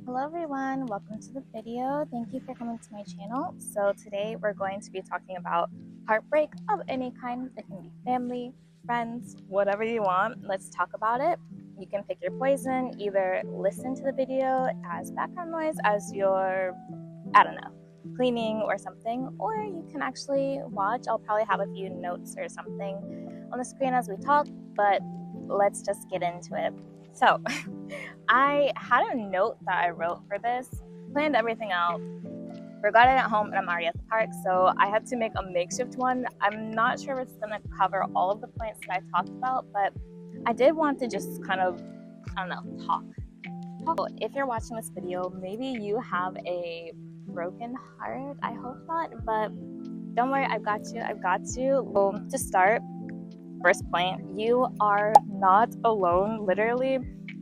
Hello everyone, welcome to the video. Thank you for coming to my channel. So today we're going to be talking about heartbreak of any kind. It can be family, friends, whatever you want. Let's talk about it. You can pick your poison, either listen to the video as background noise as you're, I don't know, cleaning or something, or you can actually watch. I'll probably have a few notes or something on the screen as we talk, but let's just get into it. So I had a note that I wrote for this, planned everything out, forgot it at home, and I'm already at the park, so I had to make a makeshift one. I'm not sure if it's going to cover all of the points that I talked about, but I did want to just kind of, I don't know, talk. If you're watching this video, maybe you have a broken heart. I hope not, but don't worry, I've got you. Well, to start, first point, you are not alone. Literally,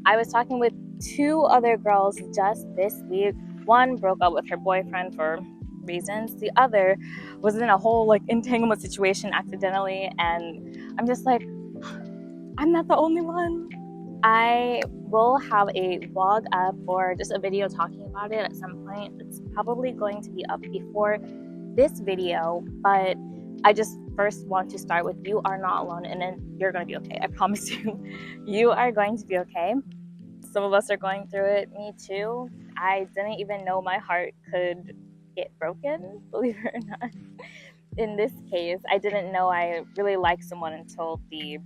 I was talking with two other girls just this week. One broke up with her boyfriend for reasons. The other was in a whole entanglement situation accidentally, and I'm just like, I'm not the only one. I will have a vlog up or just a video talking about it at some point. It's probably going to be up before this video, but I just first want to start with you are not alone, and then you're going to be okay. I promise you, you are going to be okay. Some of us are going through it, me too. I didn't even know my heart could get broken, believe it or not. In this case, I didn't know I really liked someone until the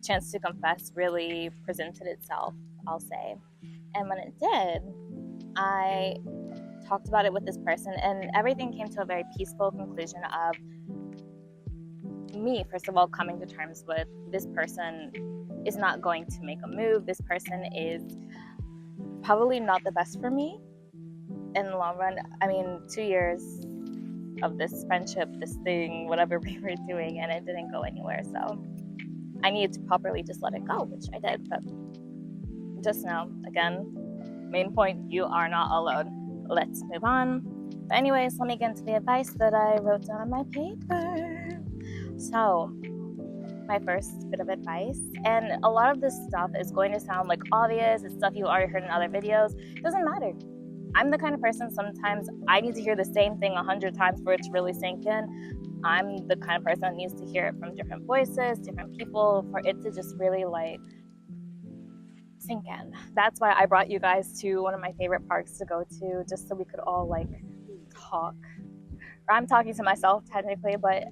chance to confess really presented itself, I'll say. And when it did, I talked about it with this person, and everything came to a very peaceful conclusion of me, first of all, coming to terms with this person is not going to make a move. This person is probably not the best for me in the long run. I mean, 2 years of this friendship, this thing, whatever we were doing, and it didn't go anywhere. So I needed to properly just let it go, which I did. But just know, again, main point, you are not alone. Let's move on. But anyways, let me get into the advice that I wrote down on my paper. So my first bit of advice, and a lot of this stuff is going to sound obvious, it's stuff you already heard in other videos. It doesn't matter. I'm the kind of person, sometimes I need to hear the same thing 100 times for it to really sink in. I'm the kind of person that needs to hear it from different voices, different people, for it to just really sink in. That's why I brought you guys to one of my favorite parks to go to, just so we could all talk. Or I'm talking to myself technically, but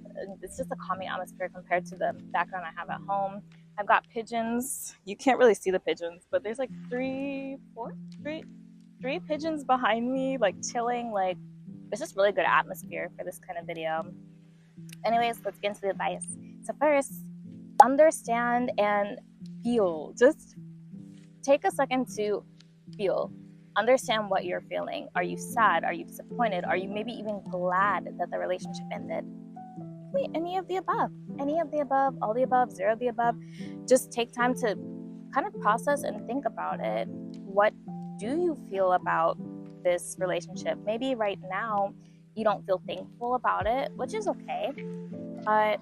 it's just a calming atmosphere compared to the background I have at home. I've got pigeons. You can't really see the pigeons, but there's three pigeons behind me, chilling. It's just really good atmosphere for this kind of video. Anyways, let's get into the advice. So first, understand and feel. Just take a second to feel. Understand what you're feeling. Are you sad? Are you disappointed? Are you maybe even glad that the relationship ended? Wait, any of the above. Any of the above, all the above, zero of the above. Just take time to kind of process and think about it. What do you feel about this relationship? Maybe right now you don't feel thankful about it, which is okay, but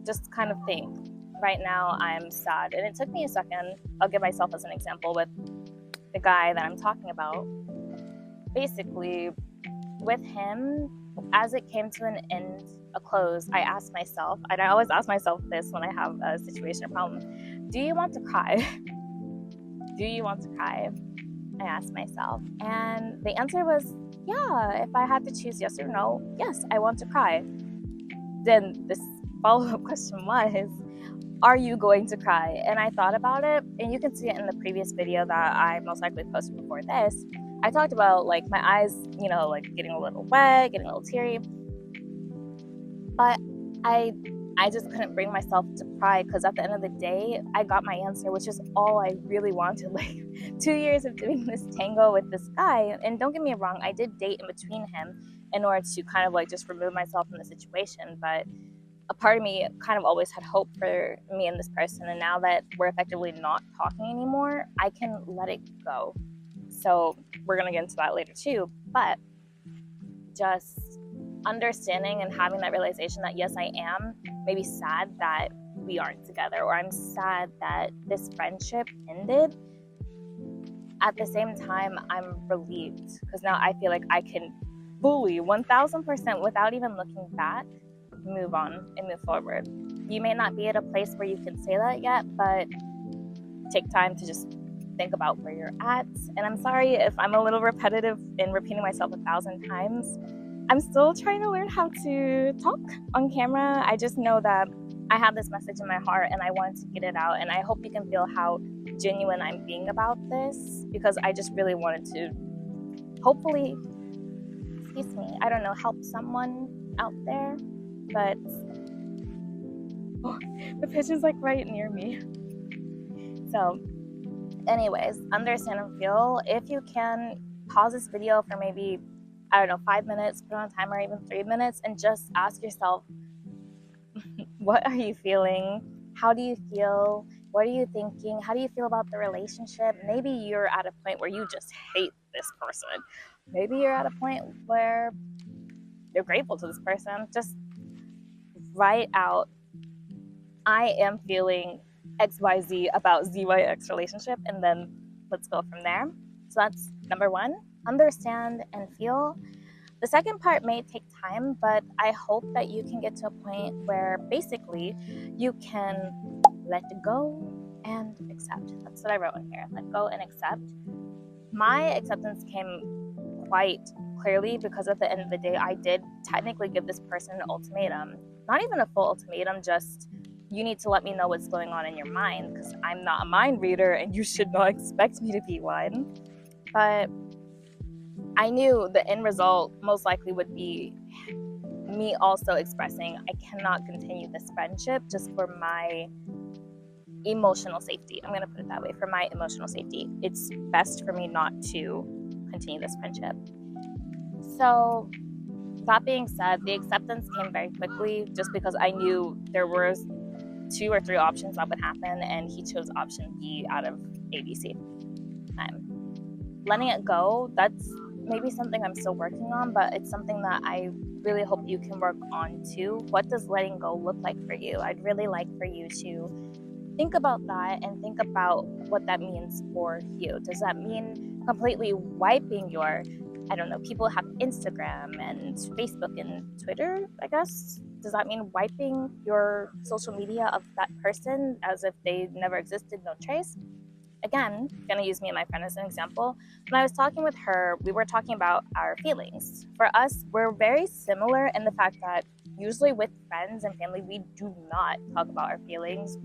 just kind of think. Right now I'm sad, and it took me a second. I'll give myself as an example with the guy that I'm talking about. Basically, with him, as it came to an end, a close, I asked myself, and I always ask myself this when I have a situation or problem, do you want to cry? Do you want to cry? I asked myself, and the answer was, yeah. If I had to choose yes or no, yes, I want to cry. Then this follow-up question was, are you going to cry? And I thought about it, and you can see it in the previous video that I most likely posted before this. I talked about my eyes, getting a little wet, getting a little teary. But I just couldn't bring myself to cry, because at the end of the day, I got my answer, which is all I really wanted. 2 years of doing this tango with this guy, and don't get me wrong, I did date in between him in order to kind of just remove myself from the situation, but a part of me kind of always had hope for me and this person, and now that we're effectively not talking anymore, I can let it go. So we're gonna get into that later too, but just understanding and having that realization that yes, I am maybe sad that we aren't together, or I'm sad that this friendship ended. at the same time, I'm relieved because now I feel like I can fully 1000% without even looking back move on and move forward. You may not be at a place where you can say that yet, but take time to just think about where you're at. And I'm sorry if I'm a little repetitive in repeating myself 1,000 times. I'm still trying to learn how to talk on camera. I just know that I have this message in my heart and I want to get it out. And I hope you can feel how genuine I'm being about this, because I just really wanted to hopefully, excuse me, I don't know, help someone out there. But the pigeon's like right near me. So anyways, understand and feel. If you can, pause this video for maybe, I don't know, 5 minutes, put on a timer, even 3 minutes, and just ask yourself, what are you feeling? How do you feel? What are you thinking? How do you feel about the relationship? Maybe you're at a point where you just hate this person. Maybe you're at a point where you're grateful to this person. Just write out, I am feeling XYZ about ZYX relationship, and then let's go from there. So that's number one, understand and feel. The second part may take time, but I hope that you can get to a point where basically you can let go and accept. That's what I wrote in here, let go and accept. My acceptance came quite clearly because at the end of the day, I did technically give this person an ultimatum. Not even a full ultimatum, just you need to let me know what's going on in your mind, because I'm not a mind reader and you should not expect me to be one. But I knew the end result most likely would be me also expressing I cannot continue this friendship just for my emotional safety. I'm going to put it that way, for my emotional safety. It's best for me not to continue this friendship. So that being said, the acceptance came very quickly just because I knew there was 2 or 3 options that would happen, and he chose option B out of ABC. Letting it go, that's maybe something I'm still working on, but it's something that I really hope you can work on too. What does letting go look like for you? I'd really like for you to think about that and think about what that means for you. Does that mean completely wiping your, I don't know, people have Instagram and Facebook and Twitter, I guess. Does that mean wiping your social media of that person as if they never existed, no trace? Again, gonna use me and my friend as an example. When I was talking with her, we were talking about our feelings. For us, we're very similar in the fact that usually with friends and family, we do not talk about our feelings.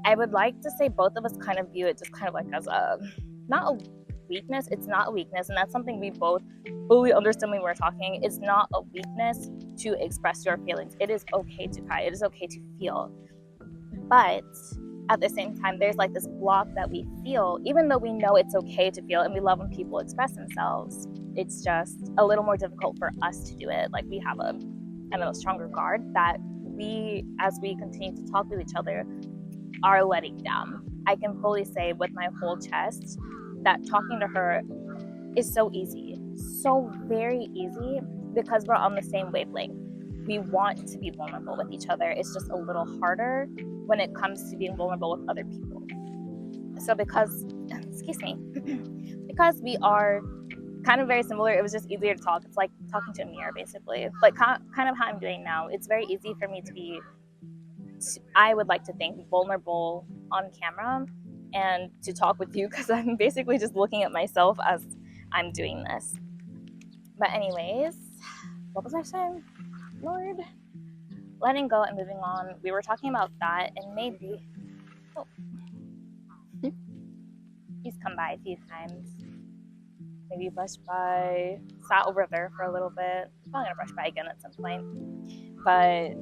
I would like to say both of us kind of view it just kind of like as a, not a weakness. It's not a weakness, and that's something we both fully understand when we're talking. It's not a weakness to express your feelings. It is okay to cry. It is okay to feel. But at the same time, there's like this block that we feel, even though we know it's okay to feel and we love when people express themselves. It's just a little more difficult for us to do it. Like we have a, I don't know, stronger guard that we, as we continue to talk with each other, are letting down. I can fully say with my whole chest that talking to her is so easy, so very easy, because we're on the same wavelength. We want to be vulnerable with each other. It's just a little harder when it comes to being vulnerable with other people. So because we are kind of very similar, it was just easier to talk. It's like talking to a mirror, basically. Like kind of how I'm doing now. It's very easy for me to be, I would like to think, vulnerable on camera and to talk with you, because I'm basically just looking at myself as I'm doing this. But anyways, what was I saying? Lord, letting go and moving on. We were talking about that, and maybe he's come by a few times. Maybe brushed by, sat over there for a little bit. Probably gonna brush by again at some point. But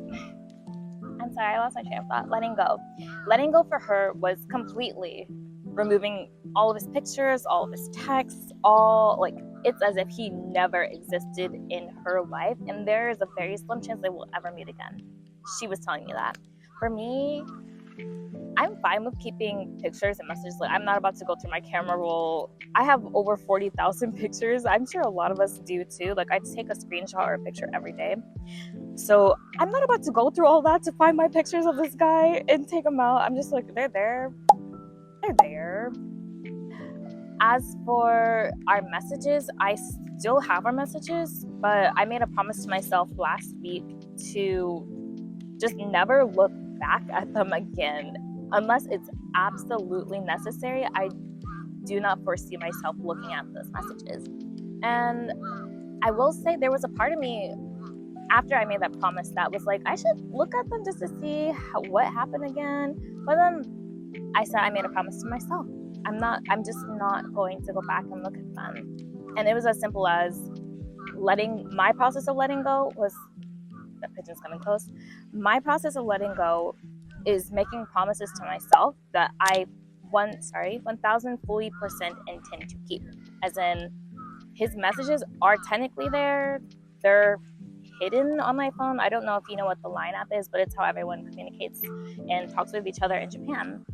I'm sorry, I lost my train of thought. Letting go. Letting go for her was completely removing all of his pictures, all of his texts, all, like, it's as if he never existed in her life, and there is a very slim chance they will ever meet again. She was telling me that. For me, I'm fine with keeping pictures and messages. Like, I'm not about to go through my camera roll. I have over 40,000 pictures. I'm sure a lot of us do too. Like, I take a screenshot or a picture every day. So I'm not about to go through all that to find my pictures of this guy and take them out. I'm just like, they're there. They're there. As for our messages, I still have our messages, but I made a promise to myself last week to just never look back at them again unless it's absolutely necessary. I do not foresee myself looking at those messages. And I will say there was a part of me after I made that promise that was like, I should look at them just to see what happened again. But then I said I made a promise to myself. I'm just not going to go back and look at them. And it was as simple as my process of letting go was, that pigeon's coming close. My process of letting go is making promises to myself that I 1000 fully percent intend to keep. As in, his messages are technically there. They're hidden on my phone. I don't know if you know what the Line app is, but it's how everyone communicates and talks with each other in Japan.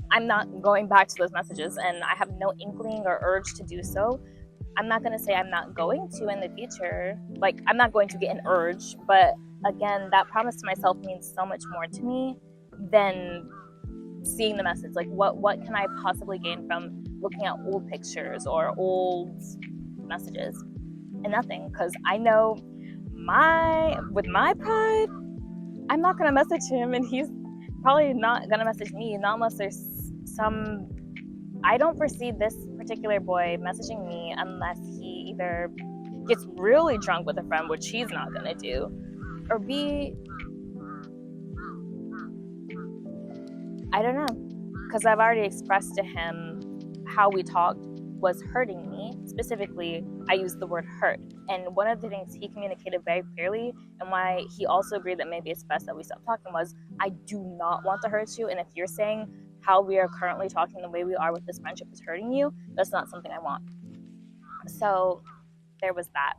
I'm not going back to those messages, and I have no inkling or urge to do so. I'm not going to say I'm not going to in the future. Like, I'm not going to get an urge, but again, that promise to myself means so much more to me than seeing the message. Like, what can I possibly gain from looking at old pictures or old messages? And nothing, because I know with my pride, I'm not going to message him, and he's probably not going to message me, not unless there's I don't foresee this particular boy messaging me unless he either gets really drunk with a friend, which he's not going to do, or B, I don't know, because I've already expressed to him how we talked was hurting me. Specifically, I used the word hurt. And one of the things he communicated very clearly, and why he also agreed that maybe it's best that we stop talking, was, I do not want to hurt you. And if you're saying how we are currently talking, the way we are with this friendship is hurting you, that's not something I want. So there was that.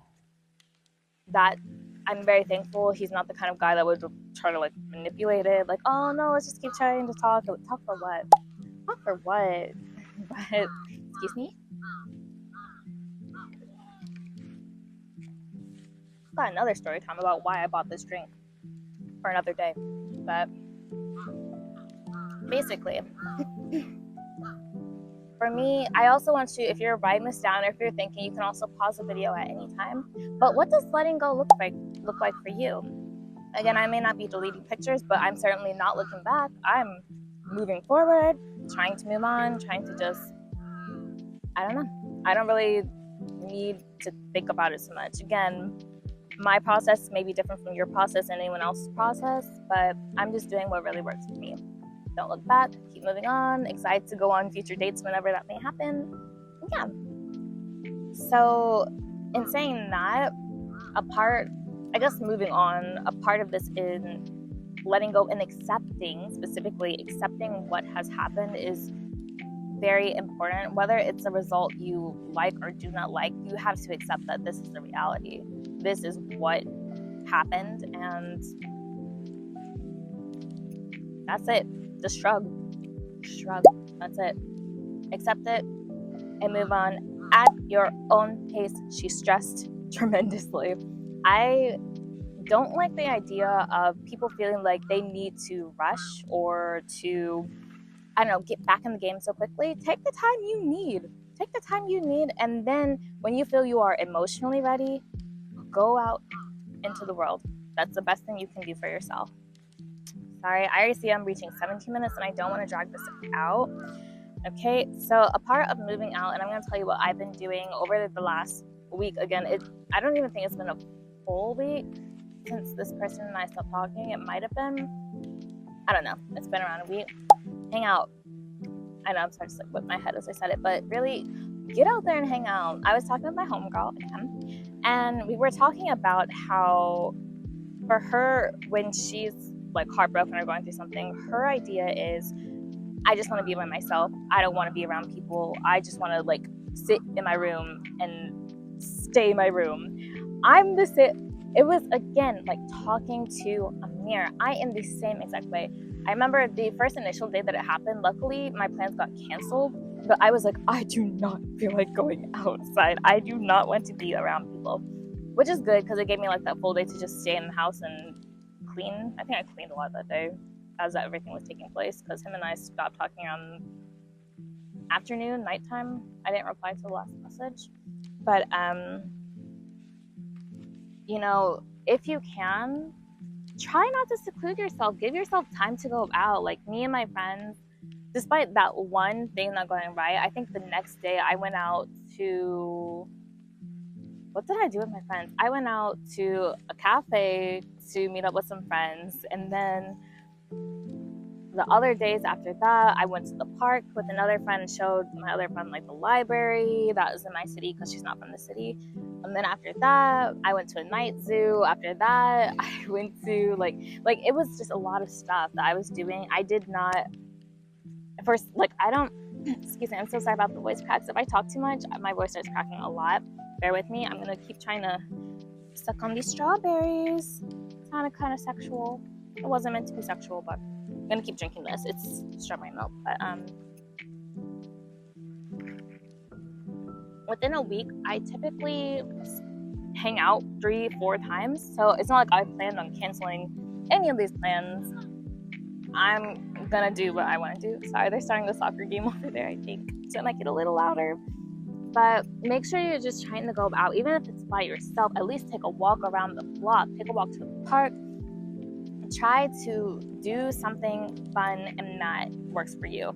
I'm very thankful he's not the kind of guy that would try to like manipulate it. Like, oh no, let's just keep trying to talk. Talk for what? Talk for what? But, excuse me? Got another story time about why I bought this drink for another day. But basically, for me, I also want to, if you're writing this down or if you're thinking, you can also pause the video at any time. But what does letting go look like for you? Again, I may not be deleting pictures, but I'm certainly not looking back. I'm moving forward, trying to move on, trying to just, I don't know. I don't really need to think about it so much. Again, my process may be different from your process and anyone else's process, but I'm just doing what really works for me. Don't look back, keep moving on, excited to go on future dates whenever that may happen. Yeah. So, in saying that, moving on, a part of this is letting go and specifically accepting what has happened is very important. Whether it's a result you like or do not like, you have to accept that this is the reality. This is what happened, and that's it. Just shrug. That's it. Accept it and move on at your own pace. She stressed tremendously. I don't like the idea of people feeling like they need to rush or to, I don't know, get back in the game so quickly. Take the time you need. And then when you feel you are emotionally ready, go out into the world. That's the best thing you can do for yourself. Sorry, I already see I'm reaching 17 minutes and I don't want to drag this out. Okay, so a part of moving out, and I'm going to tell you what I've been doing over the last week. Again, I don't even think it's been a full week since this person and I stopped talking. It might have been. I don't know. It's been around a week. Hang out. I know I'm starting to whip my head as I said it, but really get out there and hang out. I was talking with my homegirl again, and we were talking about how for her, when she's like heartbroken or going through something, her idea is, I just want to be by myself. I don't want to be around people. I just want to like sit in my room and stay in my room. It was again like talking to a mirror. I am the same exact way. I remember the first initial day that it happened, luckily my plans got canceled, but I was like, I do not feel like going outside. I do not want to be around people, which is good because it gave me like that full day to just stay in the house and clean. I think I cleaned a lot that day as everything was taking place because him and I stopped talking around afternoon, nighttime. I didn't reply to the last message. But, you know, if you can, try not to seclude yourself. Give yourself time to go out. Like me and my friends, despite that one thing not going right, I think the next day I went out to, what did I do with my friends? I went out to a cafe to meet up with some friends, and then the other days after that, I went to the park with another friend and showed my other friend like the library that was in my city because she's not from the city. And then after that, I went to a night zoo. After that, I went to like it was just a lot of stuff that I was doing. I did not first I don't excuse me, I'm so sorry about the voice cracks. If I talk too much, my voice starts cracking a lot. Bear with me. I'm gonna keep trying to suck on these strawberries. It's kind of sexual. It wasn't meant to be sexual, but I'm gonna keep drinking this. It's strawberry milk. But within a week, I typically hang out 3-4 times. So it's not like I planned on canceling any of these plans. I'm gonna do what I want to do. Sorry, they're starting the soccer game over there, I think. So it might get a little louder. But make sure you're just trying to go out, even if it's by yourself. At least take a walk around the block, take a walk to the park. Try to do something fun and that works for you.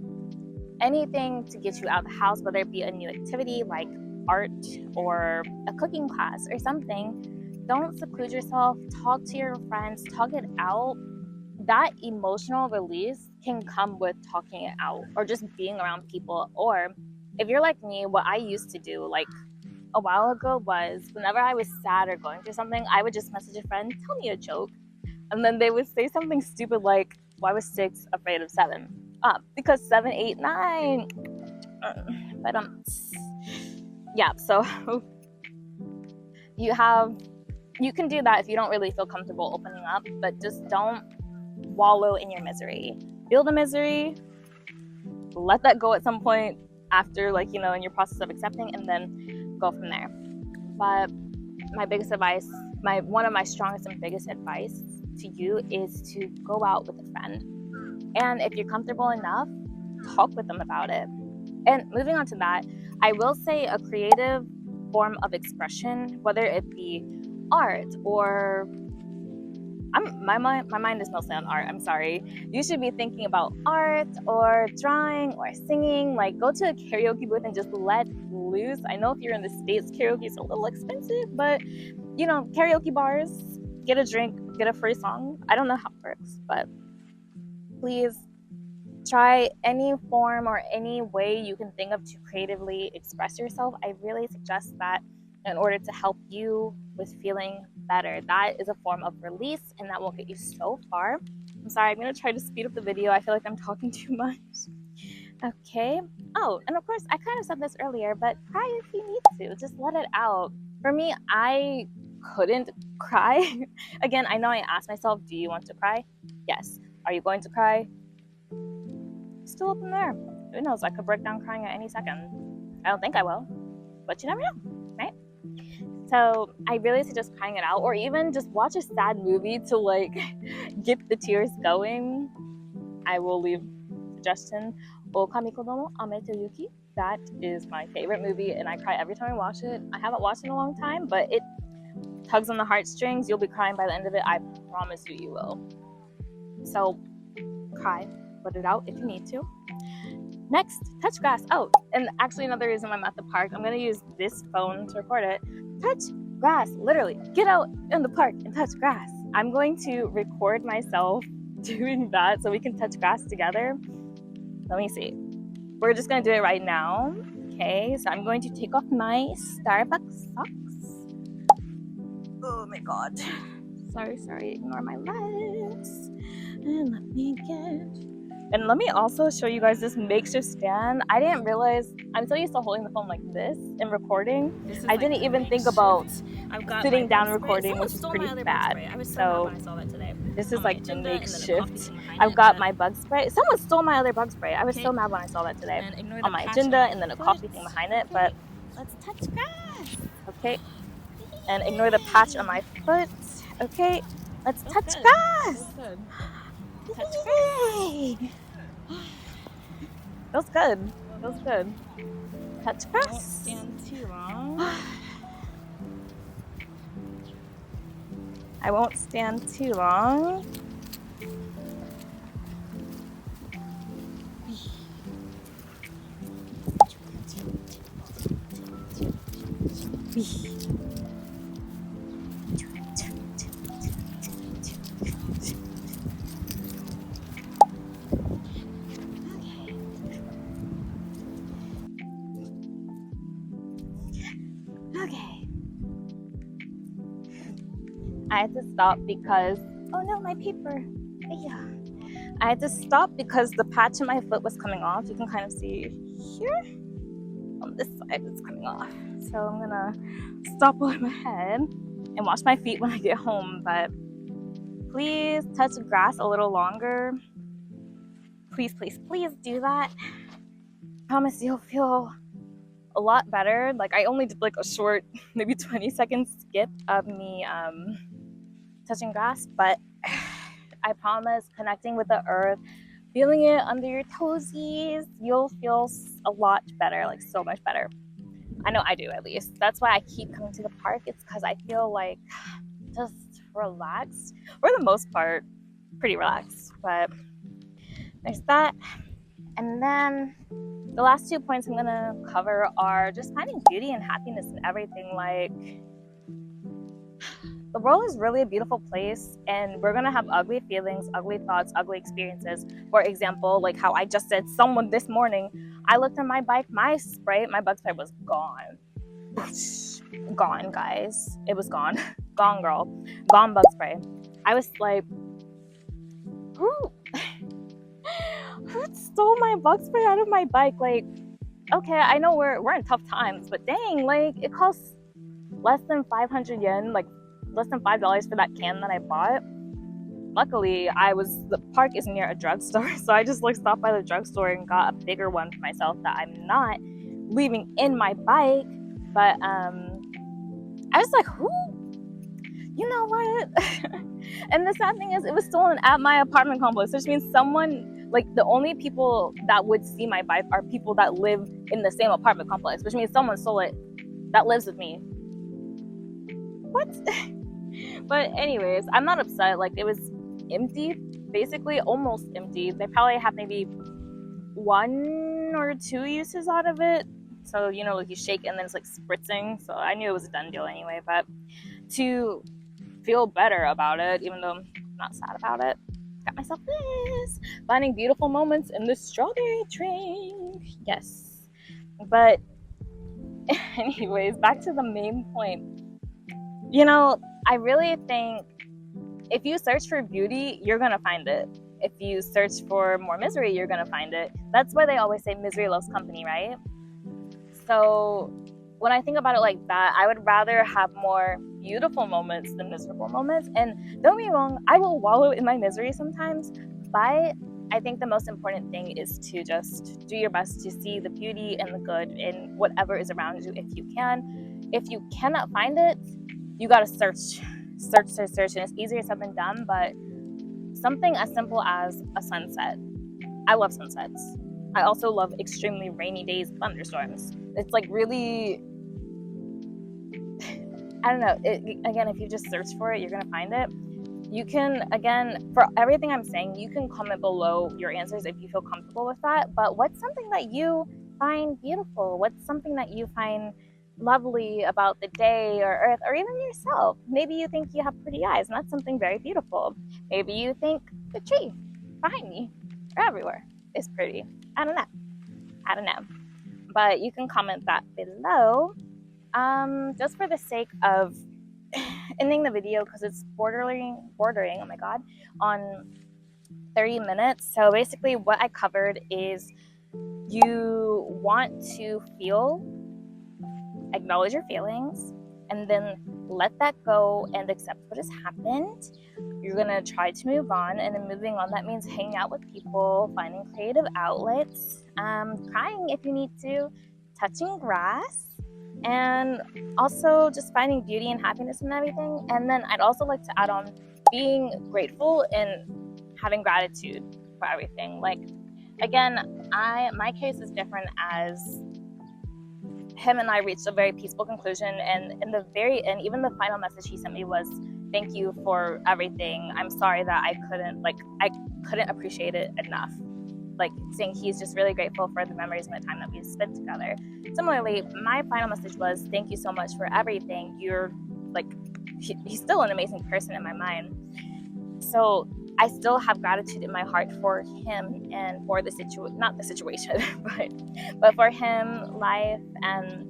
Anything to get you out of the house, whether it be a new activity like art or a cooking class or something. Don't seclude yourself. Talk to your friends. Talk it out. That emotional release can come with talking it out or just being around people. Or if you're like me, what I used to do like a while ago was whenever I was sad or going through something, I would just message a friend, tell me a joke. And then they would say something stupid like, why was 6 afraid of 7? Because 7, 8, 9. But yeah, so you can do that if you don't really feel comfortable opening up, but just don't wallow in your misery. Feel the misery, let that go at some point after in your process of accepting, and then go from there. But my biggest advice, one of my strongest and biggest advice to you is to go out with a friend. And if you're comfortable enough, talk with them about it. And moving on to that, I will say a creative form of expression, whether it be art or my mind is mostly on art. I'm sorry. You should be thinking about art or drawing or singing. Like go to a karaoke booth and just let loose. I know if you're in the States, karaoke is a little expensive, but karaoke bars, get a drink, get a free song. I don't know how it works, but please try any form or any way you can think of to creatively express yourself. I really suggest that in order to help you with feeling better. That is a form of release, and that will get you so far. I'm sorry, I'm going to try to speed up the video. I feel like I'm talking too much. Okay. Oh, and of course, I kind of said this earlier, but cry if you need to. Just let it out. For me, I couldn't cry. Again, I know I asked myself, do you want to cry? Yes. Are you going to cry? Still up in there. Who knows? I could break down crying at any second. I don't think I will, but you never know, right? So I really suggest crying it out, or even just watch a sad movie to get the tears going. I will leave suggestion. Ookami to Yuki. That is my favorite movie, and I cry every time I watch it. I haven't watched it in a long time, but it tugs on the heartstrings. You'll be crying by the end of it. I promise you will. So cry, let it out if you need to. Next, touch grass. Oh, and actually another reason I'm at the park, I'm going to use this phone to record it. Touch grass, literally. Get out in the park and touch grass. I'm going to record myself doing that so we can touch grass together. Let me see. We're just going to do it right now. Okay, so I'm going to take off my Starbucks socks. Oh my god. Sorry, ignore my legs. And let me also show you guys this makeshift stand. I didn't realize, I'm so used to holding the phone like this and recording. I didn't even think about sitting down recording, which is pretty bad. So this is like the makeshift. I've got my bug spray. Someone stole my other bug spray. I was so mad when I saw that today on my agenda, and then a coffee thing behind it. But let's touch grass. Okay. And ignore the patch on my foot. Okay. Let's touch grass. Touch grass. Feels good. Feels good. Touch I won't grass. stand too long. I won't stand too long. Okay. I had to stop because, oh no, my paper. Yeah. I had to stop because the patch of my foot was coming off. You can kind of see here on this side it's coming off. So I'm gonna stop while I'm ahead and wash my feet when I get home. But please touch grass a little longer. Please, please, please do that. I promise you'll feel a lot better. Like I only did like a short, maybe 20-second skip of me touching grass, but I promise connecting with the earth, feeling it under your toesies, you'll feel a lot better, like so much better. I know I do, at least. That's why I keep coming to the park. It's because I feel like just relaxed, for the most part, pretty relaxed. But there's that. And then the last 2 points I'm gonna cover are just finding beauty and happiness in everything. Like, the world is really a beautiful place, and we're gonna have ugly feelings, ugly thoughts, ugly experiences. For example, like how I just said, someone this morning, I looked at my bike, my bug spray was gone. Gone, guys. It was gone. Gone, girl. Gone bug spray. I was like, who stole my bug spray out of my bike? Like, okay, I know we're in tough times, but dang, like it costs less than 500 yen, like less than $5 for that can that I bought. Luckily, the park is near a drugstore, so I just like stopped by the drugstore and got a bigger one for myself that I'm not leaving in my bike. But I was like, who? You know what? And the sad thing is, it was stolen at my apartment complex, which means someone, like, the only people that would see my bike are people that live in the same apartment complex, which means someone stole it that lives with me. What? But anyways, I'm not upset. Like, it was empty, basically almost empty. They probably have maybe 1 or 2 uses out of it. So, you know, like you shake and then it's like spritzing. So I knew it was a done deal anyway. But to feel better about it, even though I'm not sad about it, got myself this. Finding beautiful moments in the strawberry drink. Yes. But anyways, back to the main point. You know, I really think if you search for beauty, you're gonna find it. If you search for more misery, you're gonna find it. That's why they always say misery loves company, right? So when I think about it like that, I would rather have more beautiful moments than miserable moments. And don't be wrong, I will wallow in my misery sometimes, but I think the most important thing is to just do your best to see the beauty and the good in whatever is around you if you can. If you cannot find it, you gotta search. And it's easier said than done, but something as simple as a sunset. I love sunsets. I also love extremely rainy days, thunderstorms. It's like really, I don't know. Again, if you just search for it, you're gonna find it. You can, again, for everything I'm saying, you can comment below your answers if you feel comfortable with that. But what's something that you find beautiful? What's something that you find lovely about the day or earth or even yourself? Maybe you think you have pretty eyes, and that's something very beautiful. Maybe you think the tree behind me or everywhere is pretty. I don't know. But you can comment that below. Just for the sake of ending the video, because it's bordering, oh my god, on 30 minutes. So basically what I covered is you want to feel, acknowledge your feelings, and then let that go and accept what has happened. You're gonna try to move on, and then moving on, that means hanging out with people, finding creative outlets, crying if you need to, touching grass, and also just finding beauty and happiness in everything. And then I'd also like to add on being grateful and having gratitude for everything. Like, Again, my case is different, as him and I reached a very peaceful conclusion, and in the very end, even the final message he sent me was, "Thank you for everything. I'm sorry that I couldn't appreciate it enough." Like, saying he's just really grateful for the memories and the time that we spent together. Similarly, my final message was, "Thank you so much for everything. You're like," he's still an amazing person in my mind. So I still have gratitude in my heart for him and for not the situation, but for him, life, and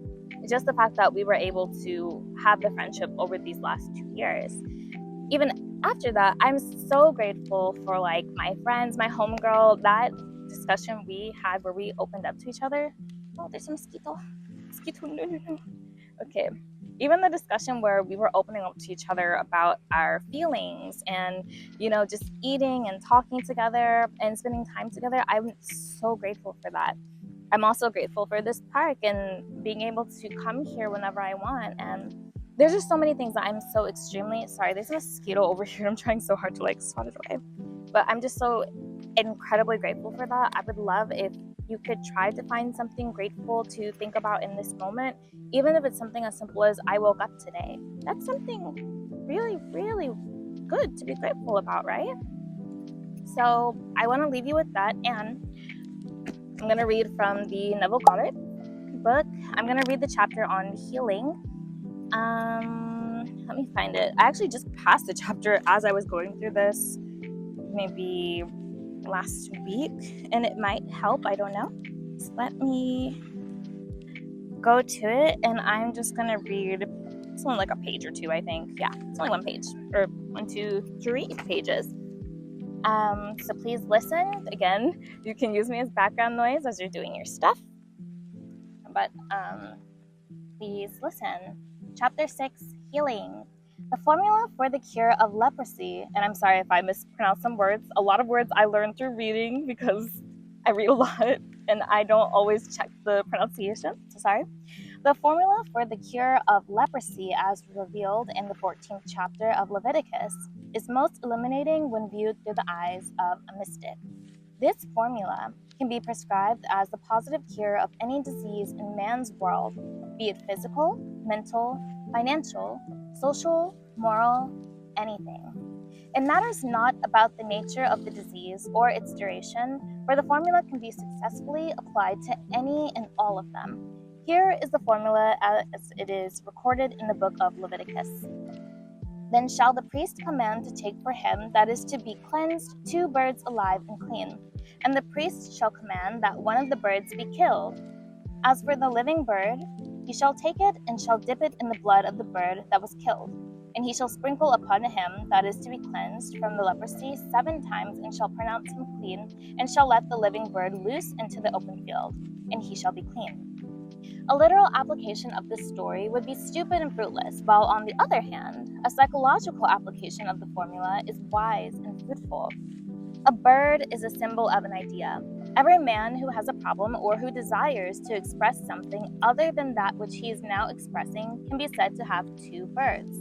just the fact that we were able to have the friendship over these last 2 years. Even after that, I'm so grateful for like my friends, my homegirl, that discussion we had where we opened up to each other. Oh, there's a mosquito. Mosquito, no. Okay. Even the discussion where we were opening up to each other about our feelings and, just eating and talking together and spending time together, I'm so grateful for that. I'm also grateful for this park and being able to come here whenever I want. And there's just so many things that I'm so extremely sorry. There's a mosquito over here. I'm trying so hard to swat it away. But I'm just so incredibly grateful for that. I would love if you could try to find something grateful to think about in this moment, even if it's something as simple as I woke up today. That's something really, really good to be grateful about, right? So I want to leave you with that, and I'm going to read from the Neville Goddard book. I'm going to read the chapter on healing. Let me find it. I actually just passed the chapter as I was going through this, maybe last week, and it might help. I don't know. So let me go to it, and I'm just going to read. It's only like a page or two, I think. Yeah, it's only one page, or 1, 2, 3 pages. So please listen. Again, you can use me as background noise as you're doing your stuff. But please listen. Chapter 6, Healing. The formula for the cure of leprosy. And I'm sorry if I mispronounce some words. A lot of words I learned through reading because I read a lot and I don't always check the pronunciation. So sorry. The formula for the cure of leprosy, as revealed in the 14th chapter of Leviticus, is most illuminating when viewed through the eyes of a mystic. This formula can be prescribed as the positive cure of any disease in man's world, be it physical, mental, financial, social, moral, anything. It matters not about the nature of the disease or its duration, for the formula can be successfully applied to any and all of them. Here is the formula as it is recorded in the book of Leviticus. Then shall the priest command to take for him that is to be cleansed 2 birds alive and clean, and the priest shall command that one of the birds be killed. As for the living bird, he shall take it and shall dip it in the blood of the bird that was killed, and he shall sprinkle upon him that is to be cleansed from the leprosy 7 times, and shall pronounce him clean, and shall let the living bird loose into the open field, and he shall be clean. A literal application of this story would be stupid and fruitless, while on the other hand, a psychological application of the formula is wise and fruitful. A bird is a symbol of an idea. Every man who has a problem or who desires to express something other than that which he is now expressing can be said to have 2 birds.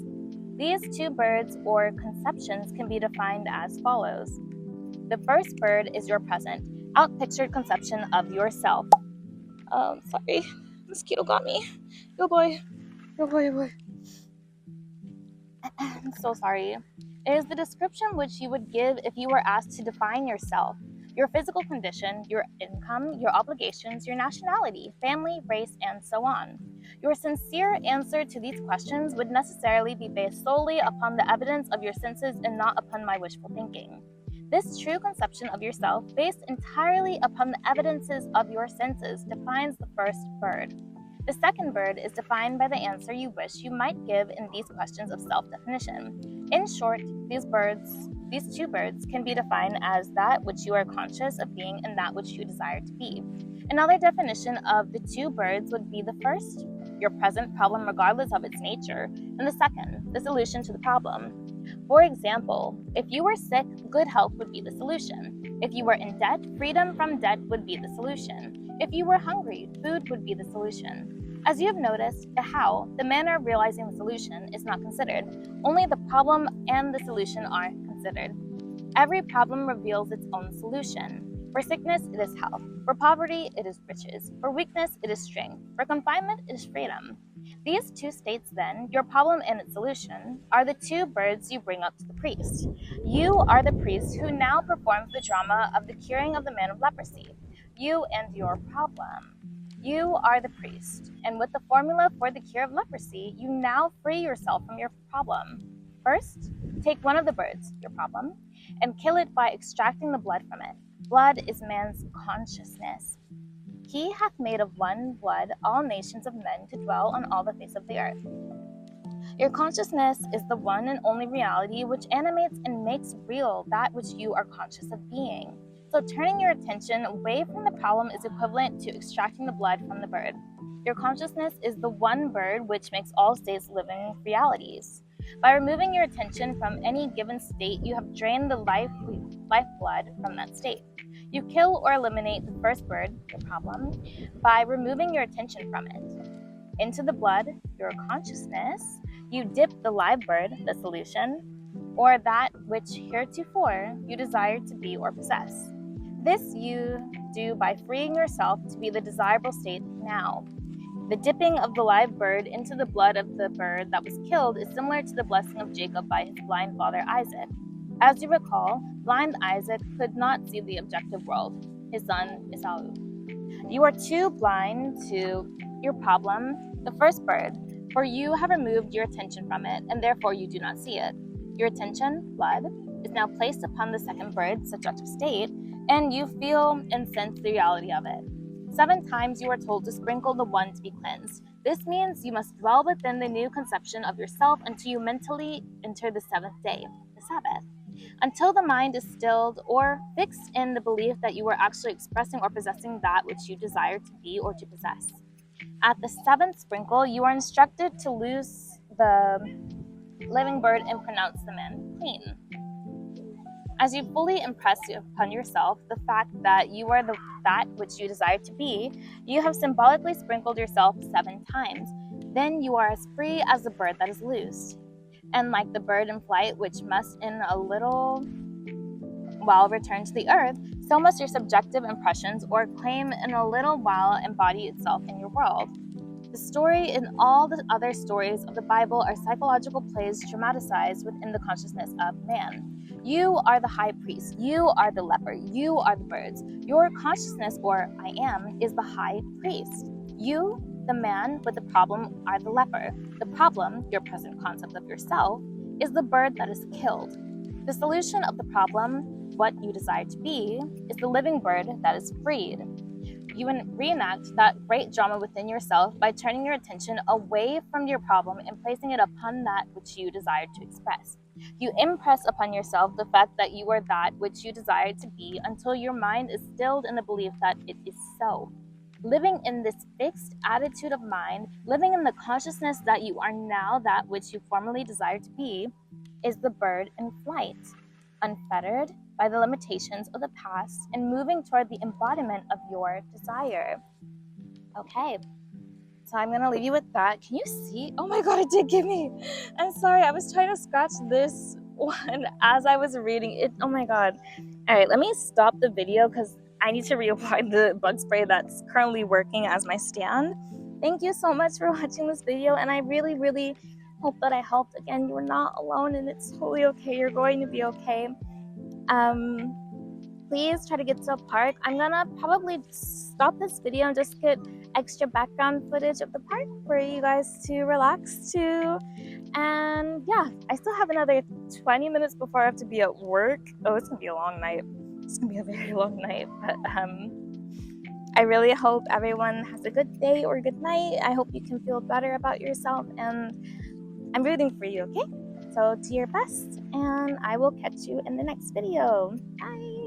These 2 birds or conceptions can be defined as follows. The first bird is your present, outpictured conception of yourself. Sorry. Mosquito got me. Yo boy. I'm so sorry. It is the description which you would give if you were asked to define yourself, your physical condition, your income, your obligations, your nationality, family, race, and so on. Your sincere answer to these questions would necessarily be based solely upon the evidence of your senses and not upon my wishful thinking. This true conception of yourself, based entirely upon the evidences of your senses, defines the first bird. The second bird is defined by the answer you wish you might give in these questions of self-definition. In short, these 2 birds can be defined as that which you are conscious of being and that which you desire to be. Another definition of the 2 birds would be the first, your present problem regardless of its nature, and the second, the solution to the problem. For example, if you were sick, good health would be the solution. If you were in debt, freedom from debt would be the solution. If you were hungry, food would be the solution. As you have noticed, the how, the manner of realizing the solution, is not considered. Only the problem and the solution are considered. Every problem reveals its own solution. For sickness, it is health. For poverty, it is riches. For weakness, it is strength. For confinement, it is freedom. These two states, then, your problem and its solution, are the two birds you bring up to the priest. You are the priest who now performs the drama of the curing of the man of leprosy. You and your problem. You are the priest, and with the formula for the cure of leprosy, you now free yourself from your problem. First, take one of the birds, your problem, and kill it by extracting the blood from it. Blood is man's consciousness. He hath made of one blood all nations of men to dwell on all the face of the earth. Your consciousness is the one and only reality which animates and makes real that which you are conscious of being. So turning your attention away from the problem is equivalent to extracting the blood from the bird. Your consciousness is the one bird which makes all states living realities. By removing your attention from any given state, you have drained the lifeblood from that state. You kill or eliminate the first bird, your problem, by removing your attention from it. Into the blood, your consciousness, you dip the live bird, the solution, or that which heretofore you desired to be or possess. This you do by freeing yourself to be the desirable state now. The dipping of the live bird into the blood of the bird that was killed is similar to the blessing of Jacob by his blind father Isaac. As you recall, blind Isaac could not see the objective world, his son Esau. You are too blind to your problem, the first bird, for you have removed your attention from it, and therefore you do not see it. Your attention, blood, is now placed upon the second bird, subjective state, and you feel and sense the reality of it. 7 times you are told to sprinkle the one to be cleansed. This means you must dwell within the new conception of yourself until you mentally enter the 7th day, the Sabbath. Until the mind is stilled or fixed in the belief that you are actually expressing or possessing that which you desire to be or to possess. At the 7th sprinkle, you are instructed to loose the living bird and pronounce the man clean. As you fully impress upon yourself the fact that you are that which you desire to be, you have symbolically sprinkled yourself 7 times. Then you are as free as the bird that is loosed. And like the bird in flight, which must in a little while return to the earth, so must your subjective impressions or claim in a little while embody itself in your world. The story and all the other stories of the Bible are psychological plays dramatized within the consciousness of man. You are the high priest. You are the leper. You are the birds. Your consciousness, or I am, is the high priest. You, the man with the problem, are the leper. The problem, your present concept of yourself, is the bird that is killed. The solution of the problem, what you desire to be, is the living bird that is freed. You reenact that great drama within yourself by turning your attention away from your problem and placing it upon that which you desire to express. You impress upon yourself the fact that you are that which you desire to be until your mind is stilled in the belief that it is so. Living in this fixed attitude of mind, living in the consciousness that you are now that which you formerly desired to be, is the bird in flight, unfettered by the limitations of the past and moving toward the embodiment of your desire. Okay, so I'm going to leave you with that. Can you see? Oh my god, it did give me. I'm sorry, I was trying to scratch this one as I was reading it. Oh my god. All right, let me stop the video because I need to reapply the bug spray that's currently working as my stand. Thank you so much for watching this video, and I really, really hope that I helped. Again, you're not alone, and it's totally okay. You're going to be okay. Please try to get to a park. I'm gonna probably stop this video and just get extra background footage of the park for you guys to relax to. And yeah, I still have another 20 minutes before I have to be at work. Oh, it's gonna be a long night. It's gonna be a very long night, but I really hope everyone has a good day or good night. I hope you can feel better about yourself, and I'm rooting for you, okay? So do your best, and I will catch you in the next video. Bye!